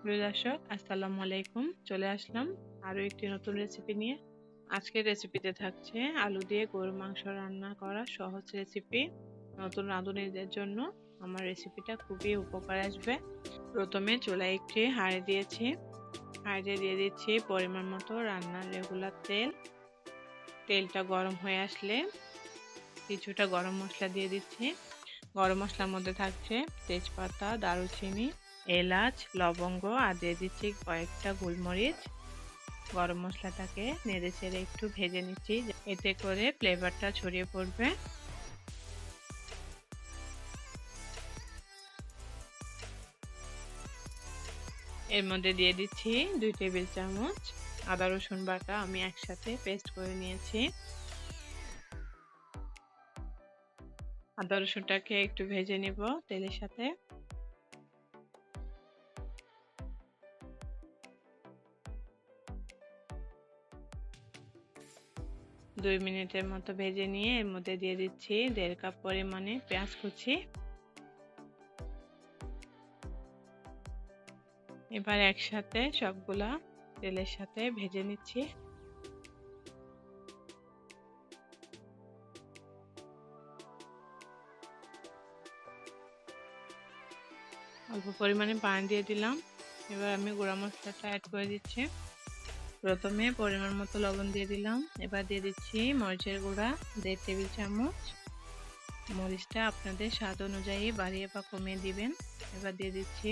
প্রিয় দর্শক, আসসালামু আলাইকুম। চলে আসলাম আরও একটি নতুন রেসিপি নিয়ে। আজকের রেসিপিতে থাকছে আলু দিয়ে গরুর মাংস রান্না করা সহজ রেসিপি। নতুন রাঁধুনিদের জন্য আমার রেসিপিটা খুবই উপকার আসবে। প্রথমে চুলায় একটি হাঁড়ি দিয়েছি। হাঁড়িতে দিয়ে দিচ্ছি পরিমাণ মতো রান্নার রেগুলার তেল। তেলটা গরম হয়ে আসলে কিছুটা গরম মশলা দিয়ে দিচ্ছি। গরম মশলার মধ্যে থাকছে তেজপাতা, দারুচিনি, এলাচ, লবঙ্গ আর দিয়ে দিচ্ছি কয়েকটা গোলমরিচ। গরম মশলাটাকে নেড়ে চেড়ে একটু ভেজে নিচ্ছি, এতে করে ফ্লেভারটা ছড়িয়ে পড়বে। এর মধ্যে দিয়ে দিচ্ছি 2 টেবিল চামচ আদা রসুন বাটা, আমি একসাথে পেস্ট করে নিয়েছি। আদা রসুনটাকে একটু ভেজে নিব তেলের সাথে। দুই মিনিটের মতো ভেজে নিয়ে এর মধ্যে দিয়ে দিচ্ছি 1.5 কাপ পরিমাণে পেঁয়াজ কুচি। এবার একসাথে সবগুলা তেলের সাথে ভেজে নিচ্ছি। অল্প পরিমাণে পানি দিয়ে দিলাম। এবার আমি গুঁড়া মশলাটা অ্যাড করে দিচ্ছি। প্রথমে পরিমাণ মতো লবণ দিয়ে দিলাম। এবার দিয়ে দিচ্ছি মরিচের গুঁড়া 1.5 টেবিল চামচ। মরিচটা আপনাদের স্বাদ অনুযায়ী বাড়িয়ে বা কমিয়ে দিবেন। এবার দিয়ে দিচ্ছি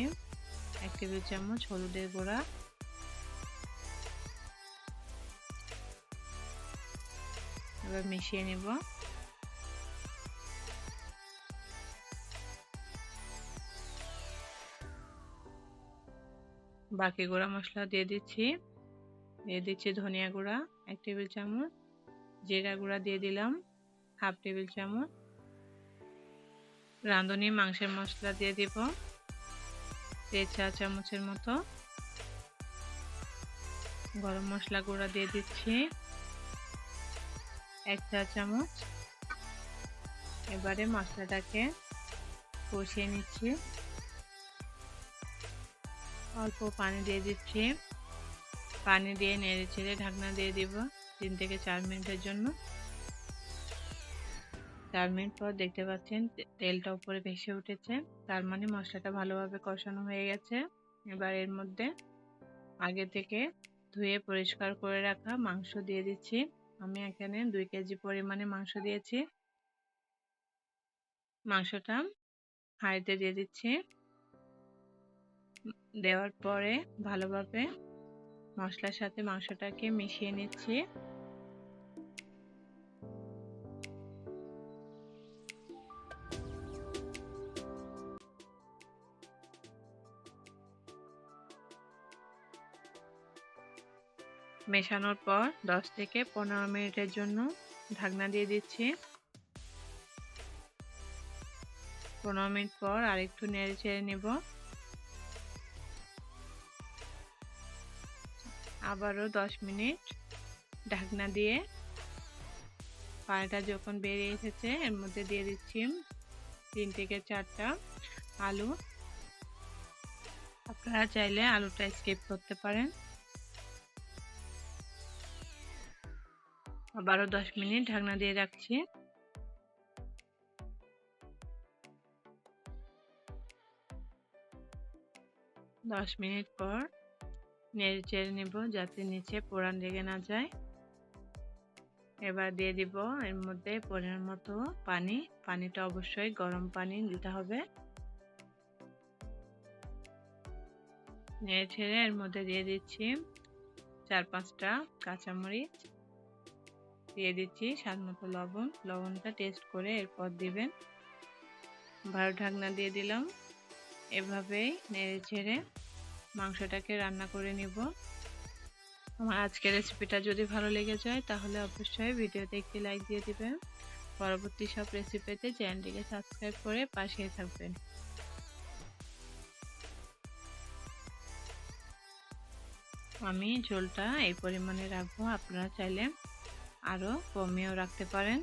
1 টেবিল চামচ হলুদের গুঁড়া। এবার মিশিয়ে নিব। বাকি গুঁড়া মশলা দিয়ে দিচ্ছি ধনিয়া গুঁড়া 1 টেবিল চামচ, জিরা গুঁড়া দিয়ে দিলাম 1/2 টেবিল চামচ, রাঁধুনি মাংসের মশলা দিয়ে দিব 1 চা চামচের মতো, গরম মশলা গুঁড়া দিয়ে দিচ্ছি 1 চা চামচ। এবারে মশলাটাকে কষিয়ে নিচ্ছি। অল্প পানি দিয়ে দিচ্ছি। পানি দিয়ে নেড়ে চেড়ে ঢাকনা দিয়ে দিব 3 থেকে 4 মিনিটের জন্য। 4 মিনিট পর দেখতে পাচ্ছেন তেলটা উপরে ভেসে উঠেছে, তার মানে মশলাটা ভালোভাবে কষানো হয়ে গেছে। এবার এর মধ্যে আগে থেকে ধুয়ে পরিষ্কার করে রাখা মাংস দিয়ে দিচ্ছি। আমি এখানে 2 কেজি পরিমাণে মাংস দিয়েছি। মাংসটা হাঁড়িতে দিয়ে দিচ্ছি। দেওয়ার পরে ভালোভাবে মশলার সাথে মাংসটাকে মিশিয়ে নিচ্ছি। মেশানোর পর 10 থেকে 15 মিনিটের জন্য ঢাকনা দিয়ে দিচ্ছি। 15 মিনিট পর আরেকটু নেড়ে চেড়ে নেব। আবারও 10 মিনিট ঢাকনা দিয়ে পানিটা যখন বেরিয়ে এসেছে এর মধ্যে দিয়ে দিচ্ছি 3 থেকে 4টা আলু। আপনারা চাইলে আলুটা স্কিপ করতে পারেন। আবারও 10 মিনিট ঢাকনা দিয়ে রাখছি। দশ মিনিট পর নেড়ে চেড়ে নেব যাতে নিচে পোড়ান লেগে না যায়। এবার দিয়ে দিব এর মধ্যে পরিমাণ মতো পানি। পানিটা অবশ্যই গরম পানি দিতে হবে। নেড়ে ছেড়ে এর মধ্যে দিয়ে দিচ্ছি 4-5টা কাঁচামরিচ, দিয়ে দিচ্ছি স্বাদ মতো লবণ। লবণটা টেস্ট করে এরপর দিবেন। ভালো ঢাকনা দিয়ে দিলাম। এভাবেই নেড়ে ছেড়ে মাংসটাকে রান্না করে নিব। আমার আজকের রেসিপিটা যদি ভালো লেগে যায় তাহলে অবশ্যই ভিডিওতে একটি লাইক দিয়ে দিবেন। পরবর্তী সব রেসিপিতে চ্যানেলটিকে সাবস্ক্রাইব করে পাশেই থাকবেন। আমি ঝোলটা এই পরিমাণে রাখবো, আপনারা চাইলে আরো কমিয়েও রাখতে পারেন।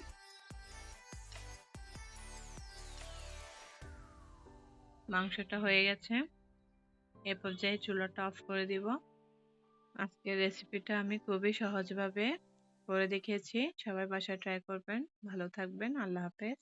মাংসটা হয়ে গেছে। এ পর্যায়ে চুলাটা অফ করে দিব। আজকের রেসিপিটা আমি খুবই সহজভাবে করে দেখিয়েছি। সবাই বাসায় ট্রাই করবেন। ভালো থাকবেন। আল্লাহ হাফেজ।